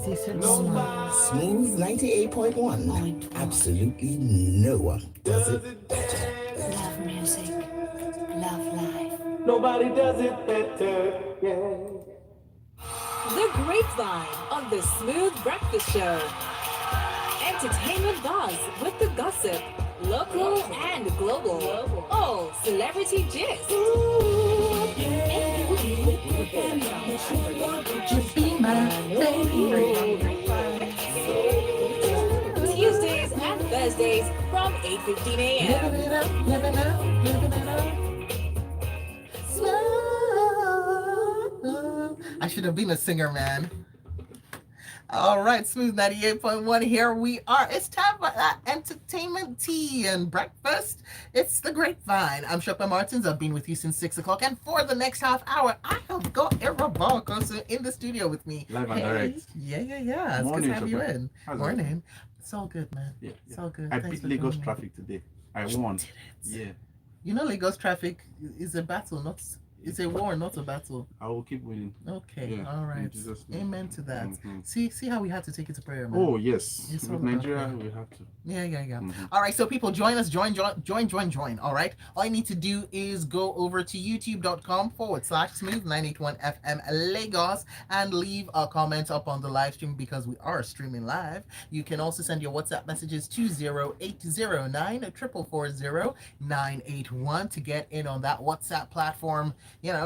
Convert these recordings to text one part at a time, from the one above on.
This is smooth. Smooth 98.1. Absolutely no one does it better. Love music. Love life. Nobody does it better. Yeah. The Grapevine on the Smooth Breakfast Show. Entertainment buzz with the gossip, local and global. All celebrity gist. Tuesdays and Thursdays from 8:15 a.m. I should have been a singer, man. All right, Smooth 98.1. Here we are. It's time for that entertainment tea and breakfast. It's the Grapevine. I'm Shopper Martins. I've been with you since 6 o'clock. And for the next half hour, I have got Irabaka in the studio with me. Live and direct. Yeah. It's Morning, good to have you Shopper. in. How's Morning. everything? It's all good, man. Yeah, It's all good. I Thanks beat for Lagos coming in. traffic today. I won. Yeah. You know, Lagos traffic is a battle, not... It's a war, not a battle. I will keep winning. Okay, Yeah, all right. in Jesus' name. Amen to that. Mhm. See how we had to take it to prayer, man. Oh yes. It's all With about Nigeria, prayer. we have to. Yeah. Mhm. All right, so people, join us. Join. All right. All you need to do is go over to youtube.com/smooth981fm Lagos and leave a comment up on the live stream because we are streaming live. You can also send your WhatsApp messages to 0809 440 981 to get in on that WhatsApp platform,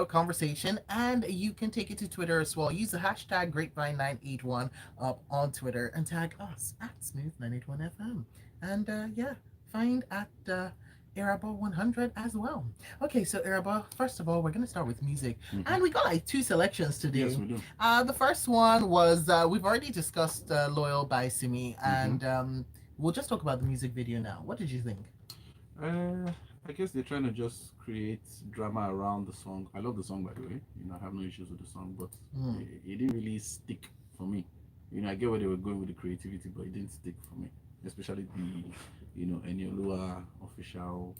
conversation. And you can take it to Twitter as well. Use the hashtag Grapevine981 up on Twitter and tag us at Smooth981FM. And find at Araba 100 as well. Okay, so Araba, first of all, we're going to start with music. And we got like two selections today. Yes, we do. The first one was, we've already discussed Loyal by Simi, and we'll just talk about the music video now. What did you think? I guess they're trying to just create drama around the song. I love the song, by the way. I have no issues with the song, but it didn't really stick for me. I get where they were going with the creativity, but it didn't stick for me. Especially the, Eniolua official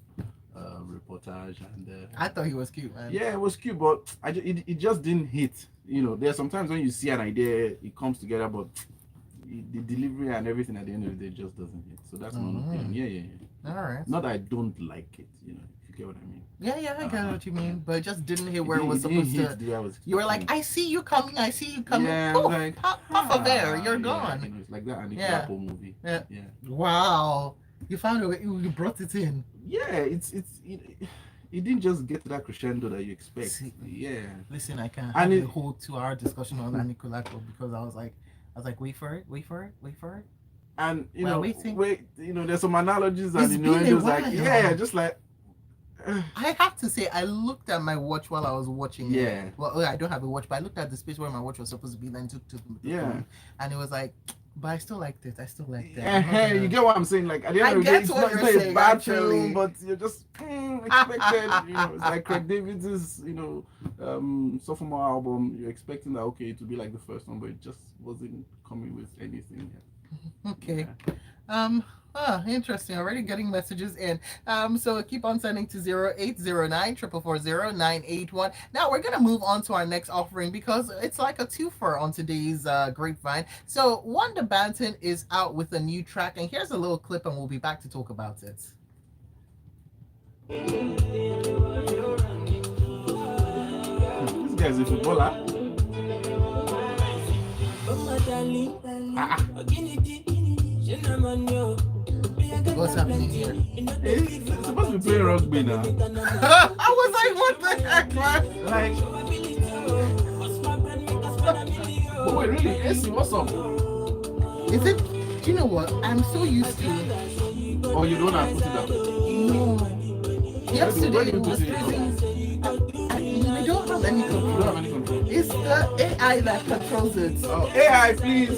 reportage, and I thought he was cute, man. yeah, it was cute, but it just didn't hit. There's sometimes when you see an idea, it comes together, but the delivery and everything at the end of the day just doesn't hit. So that's my own opinion. Yeah. All right. Not that I don't like it, if you get what I mean. Yeah, I get what you mean, but it just didn't hit where it didn't- was didn't supposed hit to. the way I was You were like, expecting. I see you coming. Yeah, Poof, like, pop of air, you're yeah, gone. it's like that and the Yeah. Apple movie. Yeah. Yeah. Wow. You found a way, you brought it in. Yeah, it didn't just get to that crescendo that you expect. See. Yeah. Listen, I can't And have it- a whole 2-hour discussion on Anikulapo because I was like, wait for it. And While waiting. there's some analogies and It's been a innuendos like while. just like I have to say, I looked at my watch while I was watching it. Yeah. Well, I don't have a watch, but I looked at the space where my watch was supposed to be, then took to the phone, and it was like, but I still liked it. you get what I'm saying? Like at the end of the I day, get it's what not you're a saying, bad actually. film, but you're just expected. It's like Craig David's, sophomore album. You're expecting that it to be like the first one, but it just wasn't coming with anything yet. Okay. Interesting. Already getting messages in. So keep on sending to 0809 440 981. Now we're gonna move on to our next offering because it's like a twofer on today's Grapevine. So Wanda Banton is out with a new track, and here's a little clip, and we'll be back to talk about it. This guy's a footballer. What's happening here? He's supposed to be playing rugby now. I was like, what the heck, man? Like, oh wait, really? AC, what's up? Is it? Do you know what? I'm so used to. Oh, you don't have to put it down. No. Yesterday Where it do you was put it? freezing. We don't have any You don't control. have any control. It's the AI that controls it. Oh, AI, please.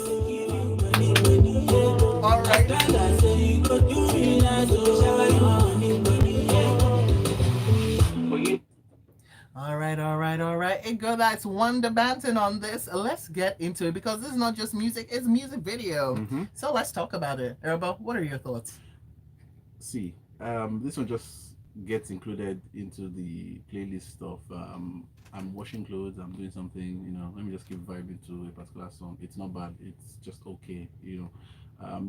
All right. All right. Hey, girl, that's Wanda Banton on this. Let's get into it because this is not just music; it's music video. So let's talk about it. Erba, what are your thoughts? See, this one just gets included into the playlist of I'm washing clothes, I'm doing something, let me just keep vibing to a particular song. It's not bad, it's just okay.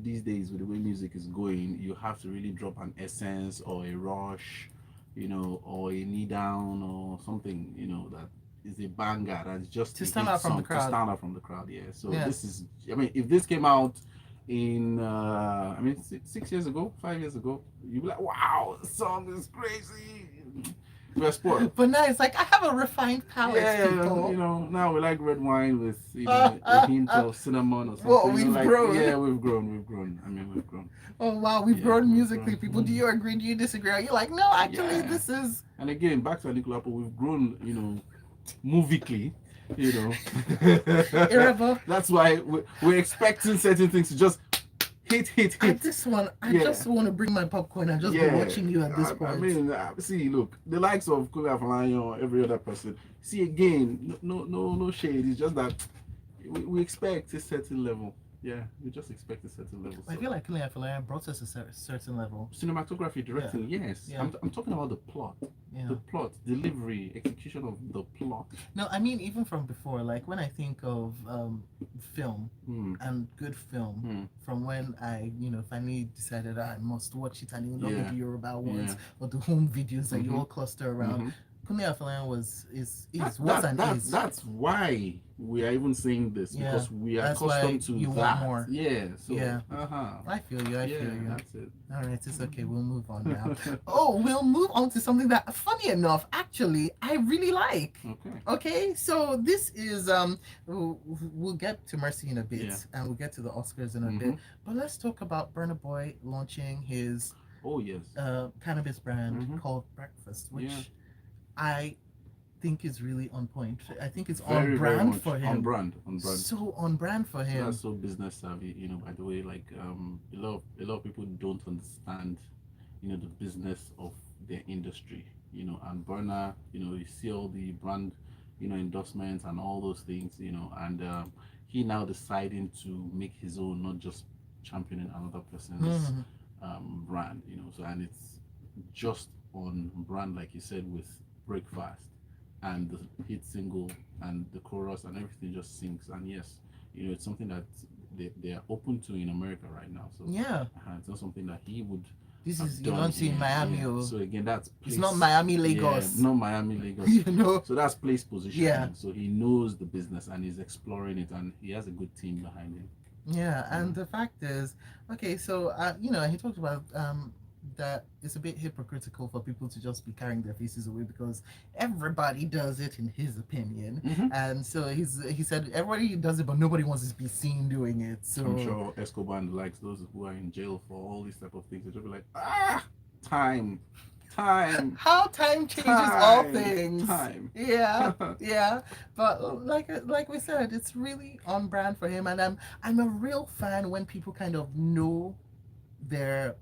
These days with the way music is going, you have to really drop an essence or a rush, or a knee down or something, that is a banger, that's just To a stand hit out from the song to crowd. stand out from the crowd. Yeah. So Yeah. this is, I mean, if this came out in 6 years ago, 5 years ago, you'd be like, wow, the song is crazy. We're spoiled. But now it's like I have a refined palate, Yeah, people. now we like red wine with a hint of cinnamon or something. Well, we've grown. Yeah, we've grown. I mean, we've grown. Oh wow, we've Yeah, grown we've musically, grown. people. Do you agree? Do you disagree? Are you like, no, actually, Yeah. this is And again, back to Anikulapo, we've grown, movically, Irreva. That's why we're expecting certain things to just hit. At this one, I Yeah. just want to bring my popcorn and just be watching you at this point. I mean, see, look, the likes of Kula Falayon, every other person. See, again, no shade. It's just that we expect a certain level. Yeah, we just expect a certain level. I feel like Kile Afolayan brought us a certain level. Cinematography, directing, yes. Yeah. I'm talking about the plot. Yeah. The plot, delivery, execution of the plot. No, I mean even from before, like when I think of film and good film, from when I, finally decided I must watch it and not Yeah. the Yoruba ones Yeah. or the home videos that you all cluster around. Kunle Afolayan That's why we are even saying this, Yeah, because we are that's why accustomed to you want that. more. Yeah. So Yeah. uh-huh. I feel you. I Yeah, feel you. that's it. All right, it's okay. We'll move on now. Oh, we'll move on to something that, funny enough, actually, I really like. Okay. Okay, so this is we'll get to Mercy in a bit, Yeah. and we'll get to the Oscars in a bit. But let's talk about Burna Boy launching his Oh yes. cannabis brand called Brkfast, which Yeah. I think is really on point. I think it's Very, on very brand much for him. On brand. So on brand for him. That's so business savvy, by the way. Like a lot of people don't understand, the business of their industry, and Burna, you see all the brand, endorsements and all those things, and he now deciding to make his own, not just championing another person's brand, so, and it's just on brand, like you said, with Brkfast, and the hit single and the chorus and everything just syncs. And yes, it's something that they are open to in America right now. So Yeah. It's not something that he would. This have is you done don't see in here. Miami. Yeah. Or, So again, that's it's place, not Miami, Lagos. Yeah, not Miami, Lagos. You know. So that's place positioning. Yeah. So he knows the business and he's exploring it, and he has a good team behind him. Yeah, and the fact is, okay, so he talked about that it's a bit hypocritical for people to just be carrying their faces away because everybody does it, in his opinion. And so he said everybody does it, but nobody wants to be seen doing it. So I'm sure Escobar and the likes, those who are in jail for all these type of things, they'll just be like, time. How time changes all things. Time. Yeah. But like we said, it's really on brand for him, and I'm a real fan when people kind of know their.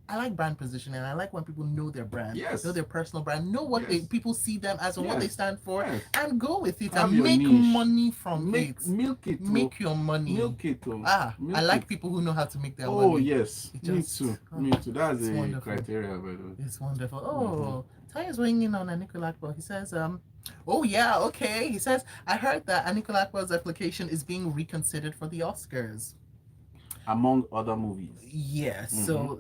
I like brand positioning. I like when people know their brand, Yes. know their personal brand, know what people see them as and what they Yes. stand for, Yes. and go with it Have and your make niche. money from it. Milk it. Make your money. Milk it. Milk it. I like people who know how to make their Oh money. yes, It me just- too. oh, Me too. That's it's a wonderful. criteria, by the way. It's wonderful. Oh, Taya's weighing in on Anikulakbo. He says, oh yeah, okay. He says, I heard that Anikulakbo's application is being reconsidered for the Oscars. Among other movies. Yes, so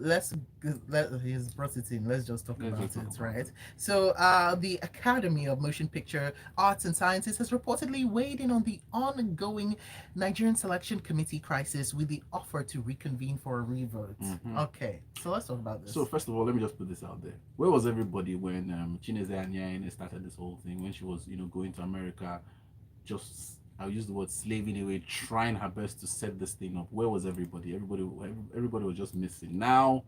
he's brought it in. Let's just talk Let's about just talk it, about right? So, the Academy of Motion Picture Arts and Sciences has reportedly weighed in on the ongoing Nigerian Selection Committee crisis with the offer to reconvene for a revote. Okay, so let's talk about this. So first of all, let me just put this out there. Where was everybody when Chineze Anyaine started this whole thing? When she was, going to America, just I'll use the word slaving away, trying her best to set this thing up. Where was everybody? Everybody was just missing. Now,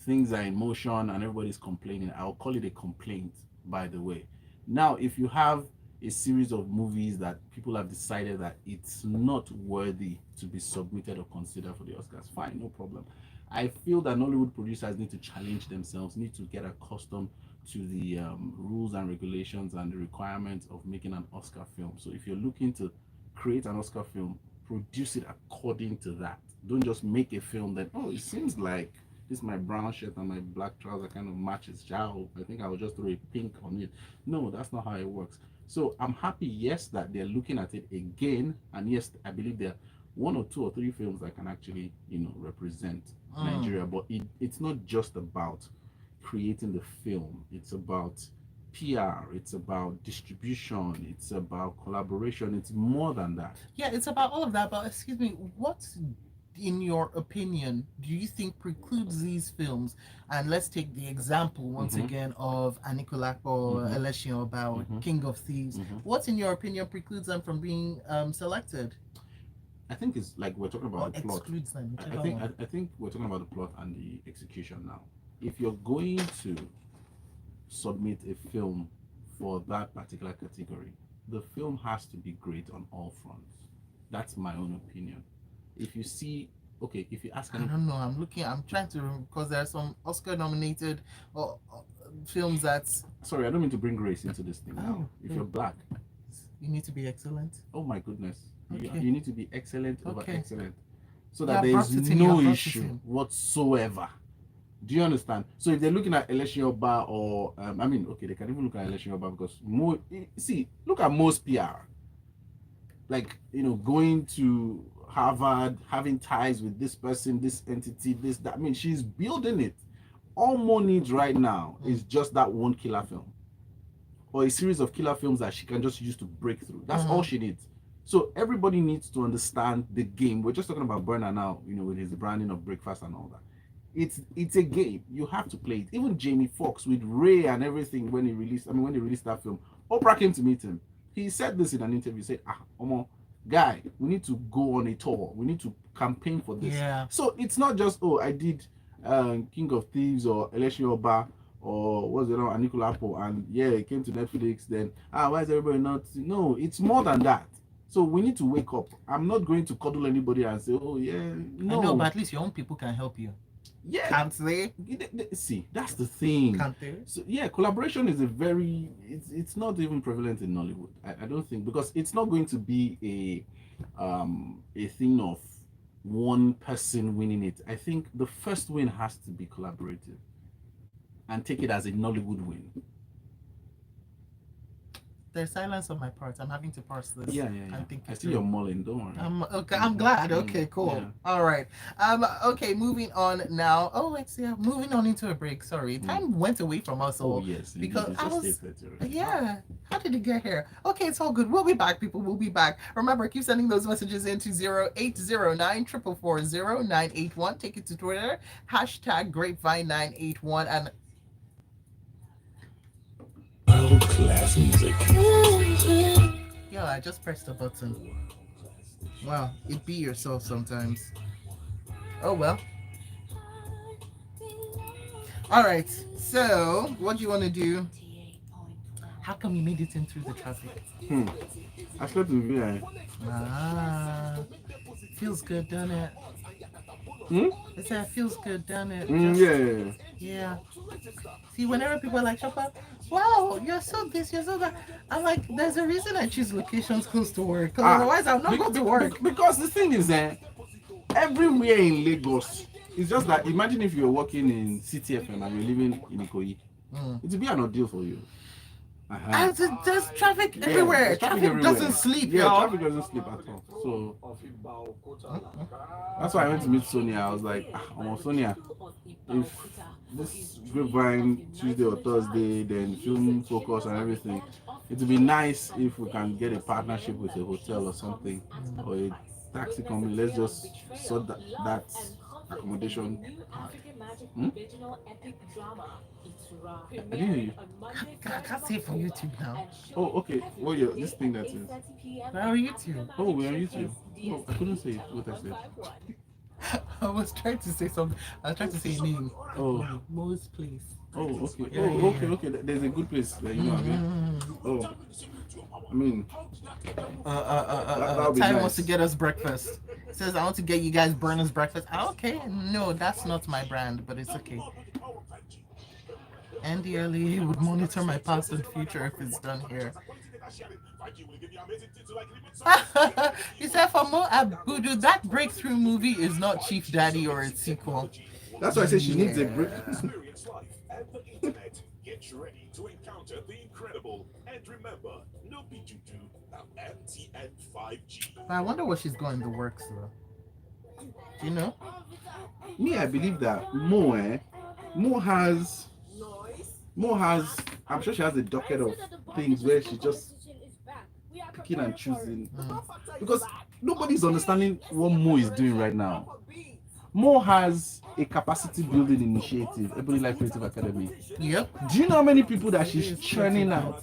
things are in motion and everybody's complaining. I'll call it a complaint, by the way. Now, if you have a series of movies that people have decided that it's not worthy to be submitted or considered for the Oscars, fine, no problem. I feel that Nollywood producers need to challenge themselves, need to get accustomed to the rules and regulations and the requirements of making an Oscar film. So if you're looking to create an Oscar film, produce it according to that. Don't just make a film that, it seems like this my brown shirt and my black trouser kind of matches. Ciao. I think I will just throw a pink on it. No, that's not how it works. So I'm happy, yes, that they're looking at it again, and yes, I believe there are 1 or 2 or 3 films that can actually, represent Nigeria. But it's not just about creating the film. It's about PR. It's about distribution. It's about collaboration. It's more than that. Yeah, it's about all of that. But excuse me, what, in your opinion, do you think precludes these films? And let's take the example once again of Anikulapo, Election about King of Thieves. What, in your opinion, precludes them from being selected? I think it's like we're talking about the plot. Excludes them. I think we're talking about the plot and the execution now. If you're going to submit a film for that particular category, the film has to be great on all fronts. That's my own opinion. If you see, okay, if you ask, I don't know. I'm trying to, because there are some Oscar-nominated films that's. Sorry, I don't mean to bring race into this thing now. If you're black, you need to be excellent. Oh my goodness, Okay. you need to be excellent over Okay. excellent, so that there is no issue whatsoever. Do you understand? So if they're looking at Election Oba or they can even look at Election Oba because look at most PR. Like, going to Harvard, having ties with this person, this entity, this, that. I mean, she's building it. All Mo needs right now is just that one killer film. Or a series of killer films that she can just use to break through. That's all she needs. So everybody needs to understand the game. We're just talking about Burna now, with his branding of Brkfast and all that. It's a game. You have to play it. Even Jamie Foxx with Ray and everything when they released that film, Oprah came to meet him. He said this in an interview. He said, Omo, guy, we need to go on a tour. We need to campaign for this. Yeah. So it's not just, I did King of Thieves or Election Oba or what's it on Anikulapo, and it came to Netflix. Then why is everybody not? No, it's more than that. So we need to wake up. I'm not going to cuddle anybody and say, no. I know, but at least your own people can help you. Yeah. Can't they? See, that's the thing. Can't they? So collaboration is it's not even prevalent in Nollywood. I don't think, because it's not going to be a thing of one person winning it. I think the first win has to be collaborative and take it as a Nollywood win. There's silence on my part. I'm having to parse this. Yeah. I see you're mulling. Don't worry. I'm glad. Okay, cool. Yeah. All right. Okay, moving on now. Oh, moving on into a break. Sorry, time went away from us all. Oh yes, because I was. 8:30, right? Yeah. How did it get here? Okay, it's all good. We'll be back, people. We'll be back. Remember, keep sending those messages into 0809 440 981. Take it to Twitter. #Grapevine981 and. Class music. Yeah, I just pressed the button. Wow, it be yourself sometimes. Oh well. All right. So, what do you want to do? How come you made it in through the traffic? I slept in VI. Feels good, doesn't it? I said, it feels good, doesn't it? Yeah. See, whenever people are like, Chopper, wow, you're so this, you're so that. I'm like, there's a reason I choose locations close to work. Because otherwise, I'll not go to work. Because the thing is that everywhere in Lagos, it's just that imagine if you're working in CTFM and you're living in Ikoyi. It would be an ordeal for you. And there's traffic everywhere. Traffic doesn't sleep, Yeah, y'all. traffic doesn't sleep at all. So that's why I went to meet Sonia. I was like, Sonia, if this Grapevine Tuesday or Thursday, then film focus and everything, it would be nice if we can get a partnership with a hotel or something, or a taxi company. Let's just sort that accommodation. I didn't hear you. I can't say it for YouTube now. Oh, okay. Well, this thing that is. We're on YouTube. Oh, we're on YouTube. Oh, I couldn't say what I said. I was trying to say something. I was trying to say a name. Oh. Mo's place. Oh, okay. Yeah. Okay. There's a good place that you know. Oh, I mean, that would be Ty nice. wants to get us breakfast. Says I want to get you guys Burna's breakfast. Okay, no, that's not my brand, but it's okay. Andy Early would monitor my past and future if it's done here. He said for Mo Abudu, that breakthrough movie is not Chief Daddy or its sequel. That's why I say she needs a break. Experience life and the internet. Get ready to encounter the incredible. And remember, no B22, now MTN 5G. I wonder what she's got in the works though. Do you know? Me, I believe that Mo has, I'm sure she has a docket of things where she just picking and choosing. Because nobody's understanding what Mo is doing right now. Mo has a capacity building initiative, Ebony Life Creative Academy. Yep. Do you know how many people that she's churning out?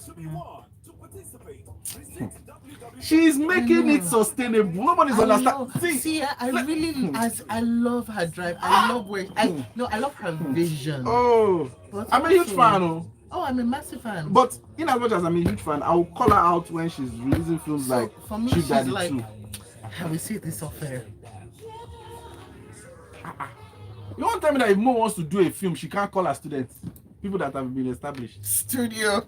She's making it sustainable. Nobody's understanding. See, I really, I love her drive. I love where I love her vision. Oh, But I'm a huge also- fan. Oh. Oh, I'm a massive fan. But in as much as I'm a huge fan, I'll call her out when she's releasing films So, like for me, Chief she's Daddy like, 2. I will say this off air. You won't tell me that if Mo wants to do a film, she can't call her students, people that have been established. Studio.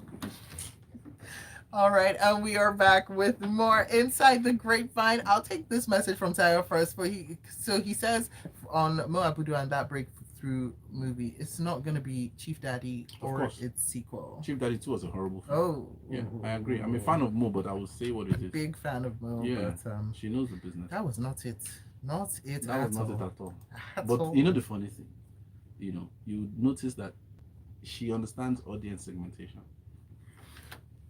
All right, and we are back with more Inside the Grapevine. I'll take this message from Tayo first. He says on Mo Abudu and that breakthrough movie, it's not going to be Chief Daddy or its sequel. Chief Daddy 2 was a horrible film. Oh, Yeah, I agree. I'm a fan of Mo, but I will say what it is. Big fan of Mo, Yeah, but she knows the business. that was not it. Not it That at was not all. it at all. At But all. you know the funny thing, you notice that she understands audience segmentation.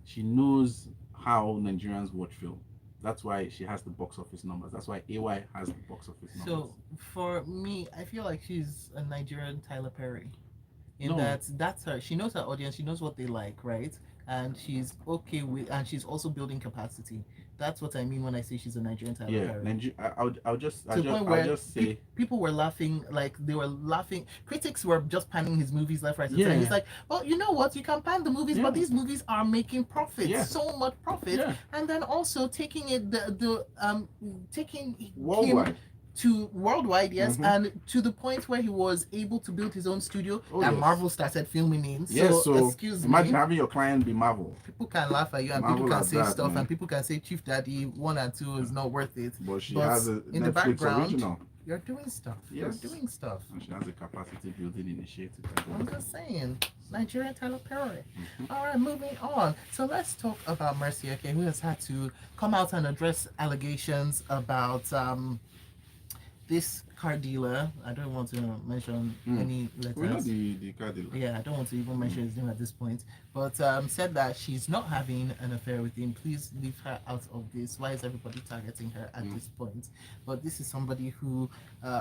She knows how Nigerians watch film. That's why she has the box office numbers. That's why AY has the box office numbers. So for me, I feel like she's a Nigerian Tyler Perry. In No. that's her. She knows her audience. She knows what they like, right? And she's okay with, and she's also building capacity. That's what I mean when I say she's a Nigerian Tyler yeah, Perry. I'll just say people were laughing, like they were laughing. Critics were just panning his movies left, right, and center. Yeah. He's like, well, you know what? You can pan the movies, Yeah. but these movies are making profit, Yeah. so much profit, Yeah. and then also taking it taking worldwide. him to worldwide, yes, Mhm. and to the point where he was able to build his own studio Oh, and yes. Marvel started filming in. Yes, so excuse imagine me. having your client be Marvel, People can laugh at you and Marvel people can has say that, stuff man. and people can say Chief Daddy 1 and 2 is not worth it. but she But has a in the Netflix background, original, You're doing stuff. Yes. You're doing stuff. and she has a capacity building initiative. I'm just saying, Nigerian Tyler Perry. Mhm. All right, moving on. So let's talk about Mercy, okay, who has had to come out and address allegations about this car dealer. I don't want to mention any letters. We know the car dealer. Yeah, I don't want to even mention his name at this point. But said that she's not having an affair with him. Please leave her out of this. Why is everybody targeting her at this point? But this is somebody who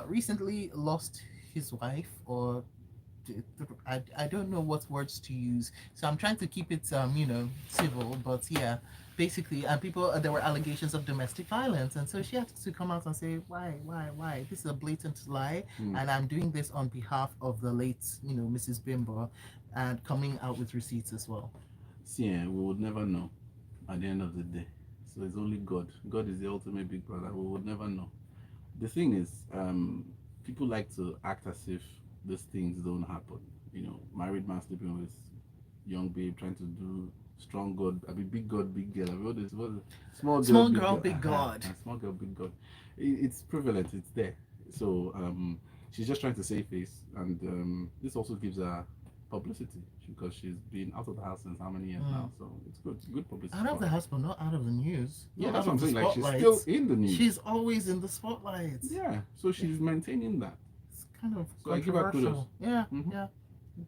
recently lost his wife, or I don't know what words to use. So I'm trying to keep it civil. But yeah, basically, and people there were allegations of domestic violence, and so she had to come out and say why this is a blatant lie, and I'm doing this on behalf of the late Mrs. Bimbo, and coming out with receipts as well. See, we would never know at the end of the day. So it's only God. God is the ultimate big brother. We would never know. The thing is, people like to act as if these things don't happen. Married man sleeping with young babe, trying to do strong God, big God, big girl. What is small girl, big God. Small girl, big God. It's prevalent. It's there. So she's just trying to save face, and this also gives her publicity because she's been out of the house since how many years now? So it's good publicity. Out of the house, but not out of the news. Yeah, Not that's out what I'm of saying. the Like she's spotlight. still in the news. She's always in the spotlight. Yeah, so she's maintaining that. It's kind of So I give her controversial. Yeah, Mhm. yeah.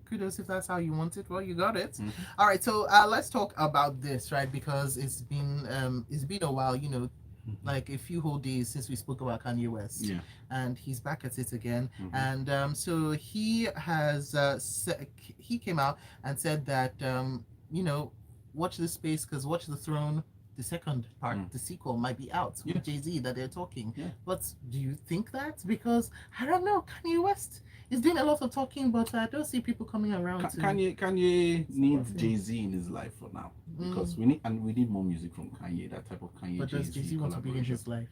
Kudos if that's how you want it. Well, you got it. Mhm. All right, so let's talk about this, right? Because it's been a while, like a few whole days since we spoke about Kanye West. Yeah. And he's back at it again. Mhm. And so he has he came out and said that watch this space, because Watch the Throne, the second part, the sequel, might be out with Yeah. Jay-Z that they're talking. Yeah. But do you think that? Because I don't know, Kanye West is doing a lot of talking, but I don't see people coming around to Kanye needs him. Jay-Z in his life for now because we need more music from Kanye. That type of Kanye. But does Jay-Z want to be in his life?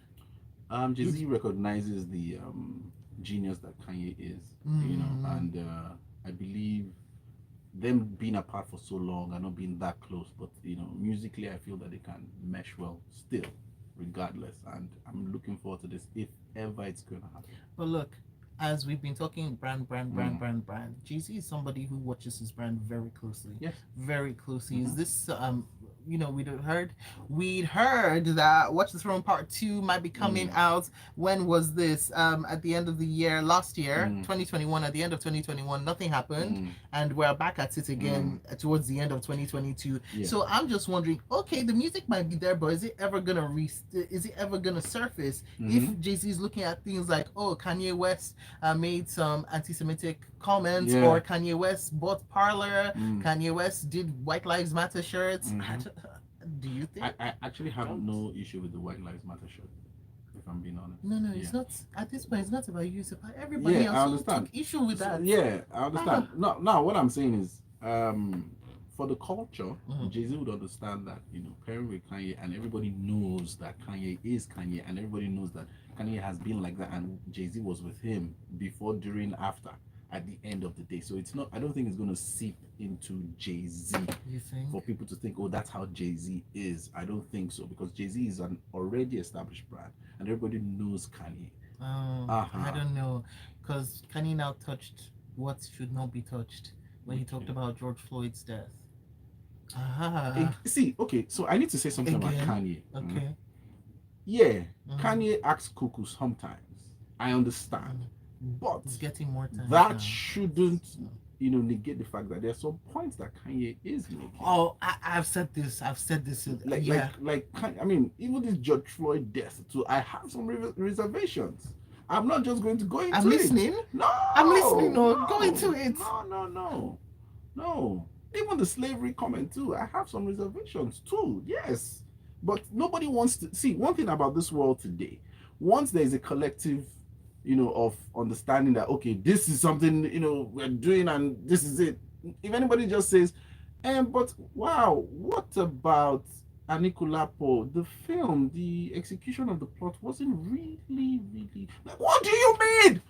Jay-Z recognizes the genius that Kanye is, and I believe them being apart for so long and not being that close, but musically I feel that they can mesh well still, regardless. And I'm looking forward to this if ever it's gonna happen. But look, as we've been talking brand, Jay-Z is somebody who watches his brand very closely. Yes. Very closely. Is this we'd heard that Watch the Throne Part 2 might be coming out. When was this? At the end of the year, last year, 2021, at the end of 2021, nothing happened. And we're back at it again towards the end of 2022. Yeah. So I'm just wondering, okay, the music might be there, but is it ever gonna surface? If Jay-Z is looking at things like, oh, Kanye West made some anti-Semitic comments, or Kanye West bought Parlor, Kanye West did White Lives Matter shirts. Do you think? I actually have no issue with the White Lives Matter shirt, if I'm being honest. No, it's not. At this point, it's not about you. It's about everybody else. I understand. Took issue with that. Yeah, I understand. No, what I'm saying is, for the culture, Jay-Z would understand that, pairing with Kanye, and everybody knows that Kanye is Kanye, and everybody knows that Kanye has been like that, and Jay-Z was with him before, during, after, at the end of the day. So it's not, I don't think it's going to seep into Jay-Z for people to think, oh, that's how Jay-Z is. I don't think so, because Jay-Z is an already established brand, and everybody knows Kanye. I don't know, because Kanye now touched what should not be touched when he talked about George Floyd's death. See, okay, so I need to say something about Kanye. Okay. Yeah, Kanye acts cuckoo sometimes. I understand. But it's getting more time that now. Shouldn't negate the fact that there are some points that Kanye is making. Oh, I've said this. I mean, even this George Floyd death too, I have some reservations. I'm not just going to go into it. I'm listening. No, go into it. No. Even the slavery comment too, I have some reservations too. Yes, but nobody wants to see. One thing about this world today, once there is a collective of understanding that, okay, this is something, we're doing and this is it. If anybody just says, but wow, what about Anikulapo? The film, the execution of the plot wasn't really, like, what do you mean?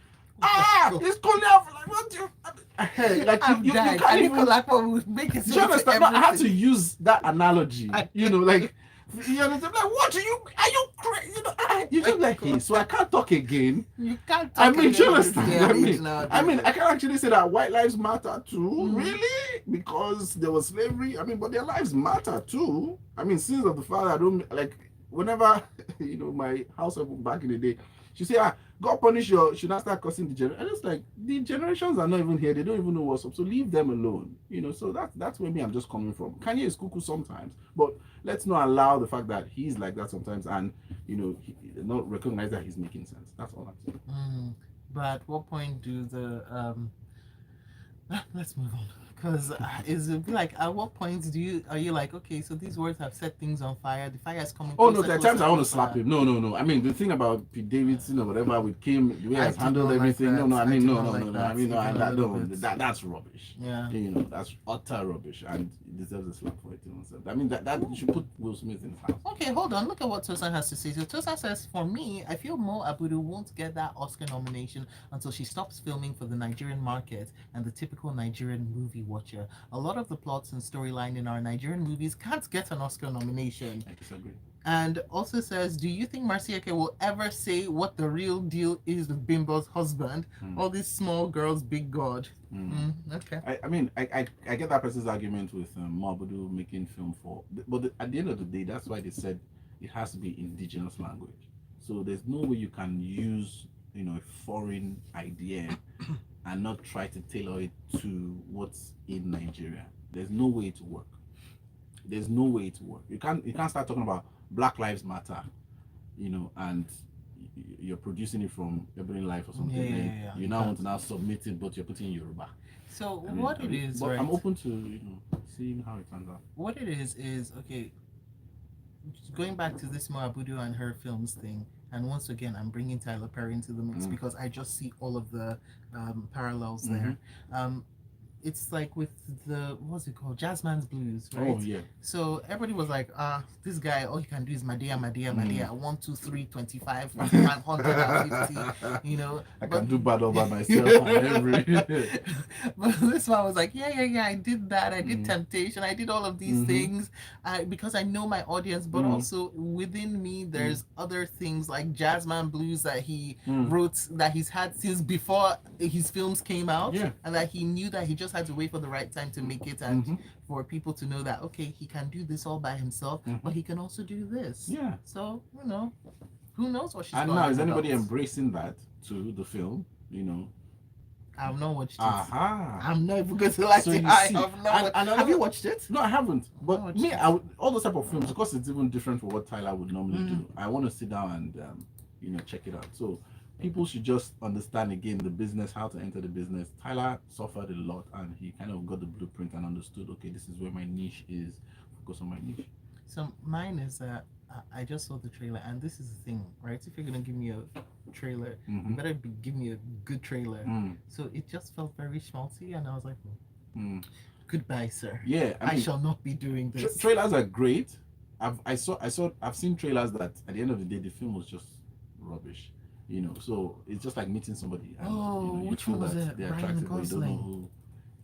It's going off, like, what do you... Like, you can't even... Anikulapo would make it. Do you understand? I had to use that analogy, like... You understand? Like, what do you? Are you crazy? You just like, hey, so I can't talk again. You can't talk again. You understand? I can actually say that white lives matter too, really, because there was slavery. But their lives matter too. Sins of the father. I don't like. Whenever my house back in the day, she say, God punish you. Should not start cursing the generation. And it's like the generations are not even here. They don't even know what's up. So leave them alone. So that's where I'm just coming from. Kanye is cuckoo sometimes, but let's not allow the fact that he's like that sometimes, and not recognize that he's making sense. That's all I'm saying. But at what point do the let's move on, because is it like, at what point are you like, okay, so these words have set things on fire, the fire is coming? Oh no, there are times I want to slap him. No. The thing about Pete Davidson or whatever with Kim, the way he has handled everything. That's rubbish. Yeah. That's utter rubbish, and he deserves a slap for it. That you should put Will Smith in his house. Okay, hold on. Look at what Tosan has to say. So Tosan says, for me, I feel Mo Abudu won't get that Oscar nomination until she stops filming for the Nigerian market and the typical Nigerian movie watcher. A lot of the plots and storyline in our Nigerian movies can't get an Oscar nomination. I disagree. And also says, do you think Marcia Eke will ever say what the real deal is with Bimbo's husband? All these small girls, big God. Okay. I get that person's argument with Mabudu making film for, but at the end of the day, that's why they said it has to be indigenous language. So there's no way you can use a foreign idea and not try to tailor it to what's in Nigeria. There's no way to work. You can't start talking about Black Lives Matter, and you're producing it from Ebony Life or something. You now want to now submit it, but you're putting in Yoruba. So it is, but right? I'm open to seeing how it turns out. What it is okay. Going back to this Mo Abudu and her films thing, and once again, I'm bringing Tyler Perry into the mix because I just see all of the parallels there. it's like with the what's it called, Jazzman's Blues, right? Oh yeah. So everybody was like, this guy, all he can do is my dear, 1, 2, 3, 25, 150, you know. I But can do bad all by myself on every. but this one was like, yeah, I did that. I did Mm. Temptation. I did all of these Mhm. things because I know my audience, but also within me, there's other things like Jazzman Blues that he wrote, that he's had since before his films came out, Yeah. and that he knew that he just had to wait for the right time to make it, and for people to know that, okay, he can do this all by himself, but he can also do this. Yeah. So, you know, who knows what she's And gonna now end is up. anybody embracing that to the film? You know. I've not watched it. Aha. I'm not even going to lie So to you you. I see, have not. and Have you watched it? No, I haven't. But watched me, it. all those type of films, because it's even different from what Tyler would normally do. I want to sit down and you know, check it out. So people should just understand again the business, how to enter the business. Tyler suffered a lot, and he kind of got the blueprint and understood. Okay, this is where my niche is. Focus on my niche. So mine is that I just saw the trailer, and this is the thing, right? If you're gonna give me a trailer, you better give me a good trailer. So it just felt very schmaltzy, and I was like, goodbye, sir. Yeah, I shall not be doing this. Trailers are great. I've seen trailers that at the end of the day the film was just rubbish. You know, so it's just like meeting somebody. And, you know, you which feel one was that it? they're Ryan attractive, but you don't know Gosling. who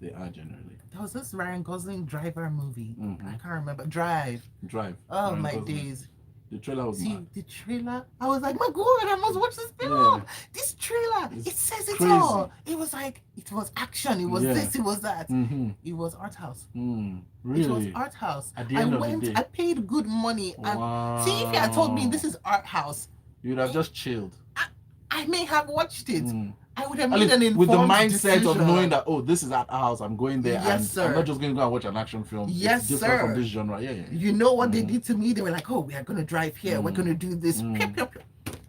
they are generally. There was this Ryan Gosling Driver movie. I can't remember. Drive. Drive. Oh Ryan my Gosling. days. The trailer was See mad. the trailer, I was like, my God, I must watch this film. Yeah. This trailer, It's it says it crazy. all. It was like, it was action, it was Yeah. this, it was that. It was art house. Really? It was art house. At the I end of the went, day. I paid good money, and see, if you had told me this is art house, You would have just chilled. I may have watched it. I would have At made an least informed with the mindset decision. of knowing that, oh, this is at our house, I'm going there, Yes, and sir. I'm not just going to go and watch an action film. Yes, It's different sir. from this genre. Yeah. You know what they did to me? They were like, oh, we are going to drive here. We're going to do this.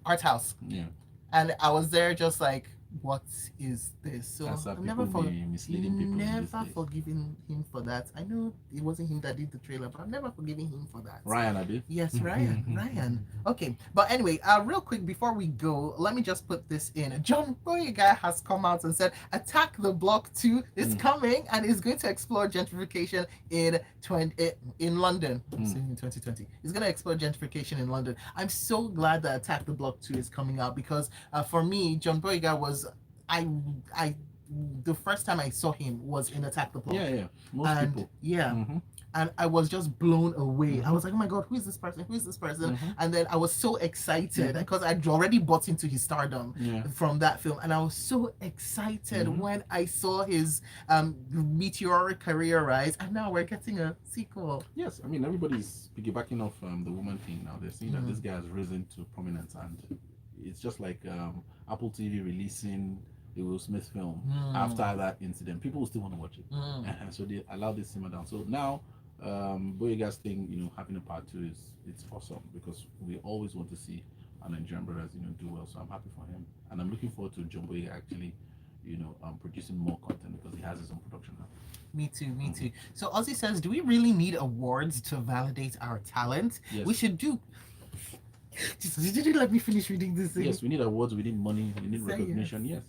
Art house. Yeah. And I was there just like, what is this? So That's how I've never people be misleading people in these never days. forgiven him for that. I know it wasn't him that did the trailer, but I've never forgiven him for that. Ryan, Adi. Yes, Ryan. Okay, but anyway, real quick before we go, let me just put this in. John Boyega has come out and said Attack the Block 2 is coming and is going to explore gentrification in London. I'm saying in 2020. It's going to explore gentrification in London. I'm so glad that Attack the Block 2 is coming out because for me, John Boyega was the first time I saw him was in Attack the Block. Yeah. Most people. Yeah. And I was just blown away. I was like, oh my God, who is this person? Who is this person? And then I was so excited because I'd already bought into his stardom from that film. And I was so excited when I saw his meteoric career rise. And now we're getting a sequel. Yes, I mean, everybody's piggybacking off the woman thing now. They're seeing that this guy has risen to prominence, and it's just like Apple TV releasing the Will Smith film after that incident. People will still want to watch it. So they allow this simmer down. So now Boyega's thing, you know, having a part 2 it's awesome because we always want to see our Nigerian brothers, you know, do well. So I'm happy for him, and I'm looking forward to John Boyega actually, you know, producing more content because he has his own production now. Me too. So Ozzy says, do we really need awards to validate our talent? Yes. We should do. Jesus, did you let me finish reading this thing? Yes, we need awards, we need money, we need Say recognition. Yes.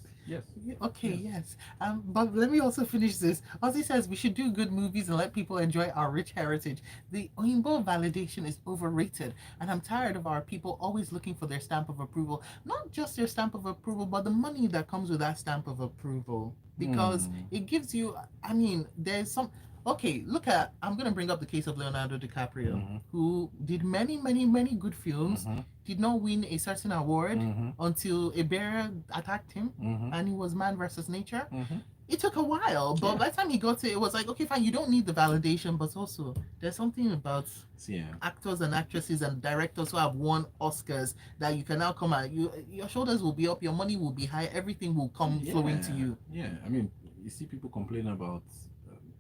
Okay, yes. But let me also finish this. Ozzy says we should do good movies and let people enjoy our rich heritage. The Oyinbo validation is overrated, and I'm tired of our people always looking for their stamp of approval. Not just their stamp of approval, but the money that comes with that stamp of approval. Because it gives you, I mean, there's some... Okay, I'm going to bring up the case of Leonardo DiCaprio, who did many, many, many good films, did not win a certain award until a bear attacked him, and he was Man versus Nature. It took a while, but by the time he got it was like, okay, fine, you don't need the validation, but also there's something about actors and actresses and directors who have won Oscars that you can now come at. Your shoulders will be up, your money will be high, everything will come flowing to you. Yeah, I mean, you see people complain about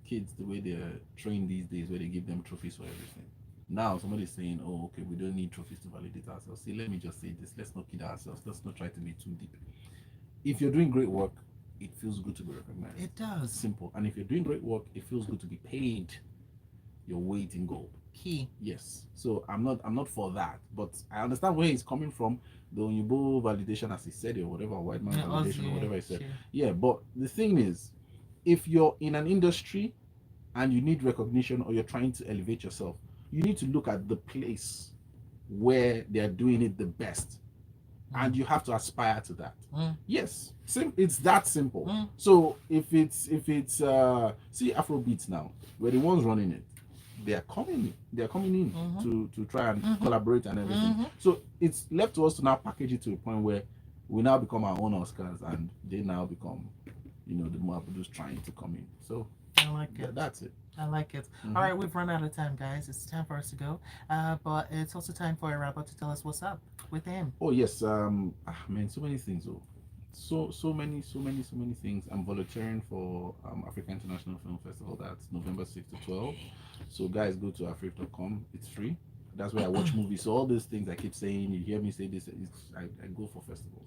kids the way they're trained these days, where they give them trophies for everything. Now somebody's saying, oh, okay, we don't need trophies to validate ourselves. See, let me just say this, let's not kid ourselves, let's not try to be too deep. If you're doing great work, it feels good to be recognized. It does. Simple. And if you're doing great work, it feels good to be paid your weight in gold. Key. Yes. So I'm not for that, but I understand where he's coming from. The Oyinbo validation, as he said, or whatever, white man validation, or whatever he said. Yeah, but the thing is, if you're in an industry and you need recognition or you're trying to elevate yourself, you need to look at the place where they're doing it the best. And you have to aspire to that. Yes, it's that simple. So if it's see Afrobeats now, we're the ones running it. They're coming in to try and collaborate and everything. So it's left to us to now package it to a point where we now become our own Oscars, and they now become, the more producers trying to come in. So I like it. That's it. I like it. All right, we've run out of time, guys. It's time for us to go. But it's also time for Arabo to tell us what's up with him. Oh yes, man, so many things. Oh, so many things. I'm volunteering for Africa International Film Festival. That's November 6th to 12. So guys, go to afrif.com. It's free. That's where I watch movies. So all these things I keep saying, you hear me say this, I go for festivals.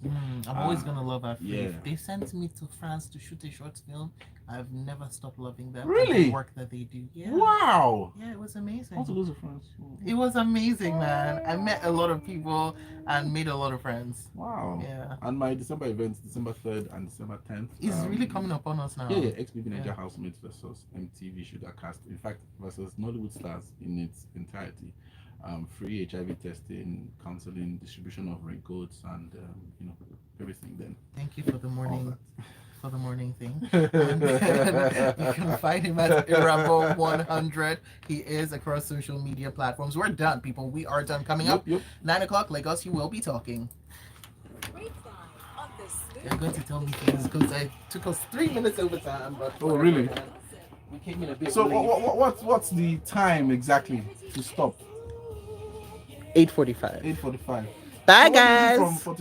I'm always gonna love Afrif. Yeah. They sent me to France to shoot a short film. I've never stopped loving them. Really? And the work that they do. Yeah. Wow. Yeah, it was amazing. I want to go to France. It was amazing, man. I met a lot of people and made a lot of friends. Wow. Yeah. And my December events, December 3rd and December 10th. It's really coming up on us now. Yeah, XBB Nigeria Housemates versus MTV Sugar Cast. In fact, versus Nollywood Stars in its entirety. Free HIV testing, counseling, distribution of raincoats, and everything. Then thank you for the morning. For the morning thing. And you can find him at Irabo100. He is across social media platforms. We're done, people. We are done. Coming up, 9 o'clock, Lagos, you will be talking. They're going to tell me things because I took us 3 minutes over time. But oh, really? We came in a bit so late. what's the time exactly to stop? 8:45. 8:45. Bye, guys. From